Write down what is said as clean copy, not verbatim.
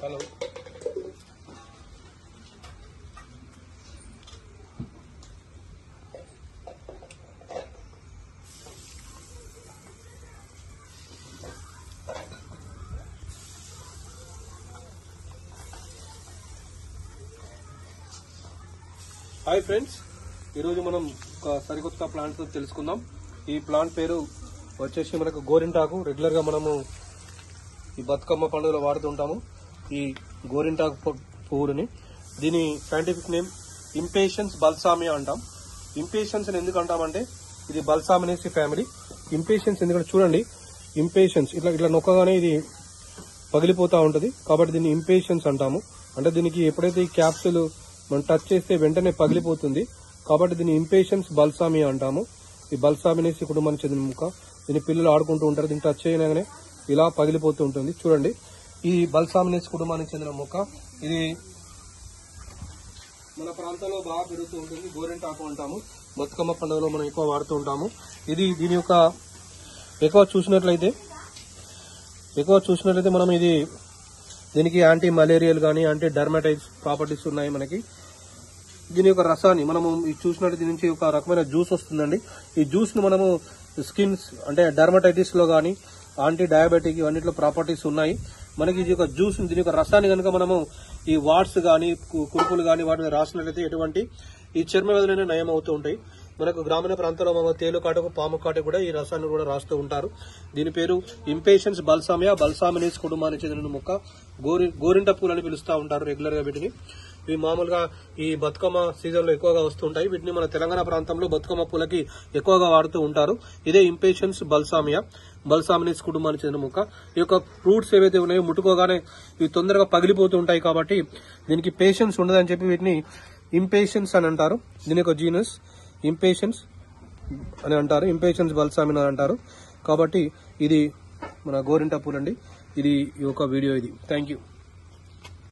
Hello hi friends, ఈరోజు మనం ఒక సరికొత్త ప్లాంట్ తెలుసుకుందాం. ఈ ప్లాంట్ పేరు వచ్చేసి మనకు గోరింటాకు. రెగ్యులర్ గా మనము ఈ బతుకమ్మ పండుగలో వాడుతుంటాము ఈ గోరింటాకు పువ్వుని. దీని సైంటిఫిక్ నేమ్ ఇంపేషన్స్ బల్సామియా అంటాం. ఇంపేషన్స్ అని ఎందుకు అంటామంటే ఇది బల్సామినేసి ఫ్యామిలీ. ఇంపేషన్స్ ఎందుకంటే చూడండి, ఇంపేషన్స్ ఇట్లా నొక్కగానే ఇది పగిలిపోతా ఉంటది కాబట్టి దీన్ని ఇంపేషన్స్ అంటాము. అంటే దీనికి ఎప్పుడైతే ఈ క్యాప్సూల్ మనం టచ్ చేస్తే వెంటనే పగిలిపోతుంది కాబట్టి దీన్ని ఇంపేషన్స్ బల్సామియా అంటాము. ఈ బల్సామినేసి కుటుంబానికి చెందిన మొక్క. దీన్ని పిల్లలు ఆడుకుంటూ ఉంటారు. దీన్ని టచ్ చేయగానే ఇలా పగిలిపోతూ ఉంటుంది. చూడండి, ఈ బల్సామినేసి కుటుంబానికి చెందిన మొక్క. ఇది మన ప్రాంతంలో బాగా పెరుగుతూ ఉంటుంది. గోరింటాకు అంటాము. బతుకమ్మ పండుగలో మనం ఎక్కువ వాడుతూ ఉంటాము. దీని యొక్క ఎక్కువ చూసినట్లయితే మనం దీనికి యాంటీ మలేరియల్ కానీ యాంటీ డర్మటైటిస్ ప్రాపర్టీస్ ఉన్నాయి మనకి. దీని యొక్క రసాన్ని మనము చూసినట్టు దీని నుంచి ఒక రకమైన జ్యూస్ వస్తుందండి. ఈ జ్యూస్ ను మనము స్కిన్స్ అంటే డర్మటైటిస్ లో కానీ యాంటీ డయాబెటిక్ ఇవన్నిట్లో ప్రాపర్టీస్ ఉన్నాయి మనకి. ఇది ఒక జ్యూస్, దీని యొక్క రసాన్ని కనుక మనము ఈ వాట్స్ కానీ కురుపులు కానీ వాటిని రాసినట్లయితే ఎటువంటి ఈ చర్మ వ్యాధులైనా నయం అవుతూ ఉంటాయి. మనకు గ్రామీణ ప్రాంతాల్లో తేలు కాటకు పాము కాటకు కూడా ఈ రసాన్ని కూడా రాస్తూ ఉంటారు. దీని పేరు ఇంపేషన్స్ బల్సామియా. బల్సామినేసి కుటుంబానికి చెందిన మొక్క. గోరింట పూలు అని పిలుస్తూ ఉంటారు రెగ్యులర్ గా వీటిని. ఇవి మామూలుగా ఈ బతుకమ్మ సీజన్ లో ఎక్కువగా వస్తుంటాయి. వీటిని మన తెలంగాణ ప్రాంతంలో బతుకమ్మ పూలకి ఎక్కువగా వాడుతూ ఉంటారు. ఇదే ఇంపేషన్స్ బల్సామియా, బల్సామినేసి కుటుంబానికి చెందిన మొక్క. ఈ యొక్క ఫ్రూట్స్ ఏవైతే ఉన్నాయో ముట్టుకోగానే ఇవి తొందరగా పగిలిపోతూ ఉంటాయి కాబట్టి దీనికి పేషెన్స్ ఉండదని చెప్పి వీటిని ఇంపేషన్స్ అని అంటారు. దీని యొక్క జీనస్ ఇంపేషన్స్ అని అంటారు. ఇంపేషన్స్ బల్సామినా అంటారు. కాబట్టి ఇది మన గోరింట పూలండి. ఇది ఈ యొక్క వీడియో. ఇది థ్యాంక్ యూ.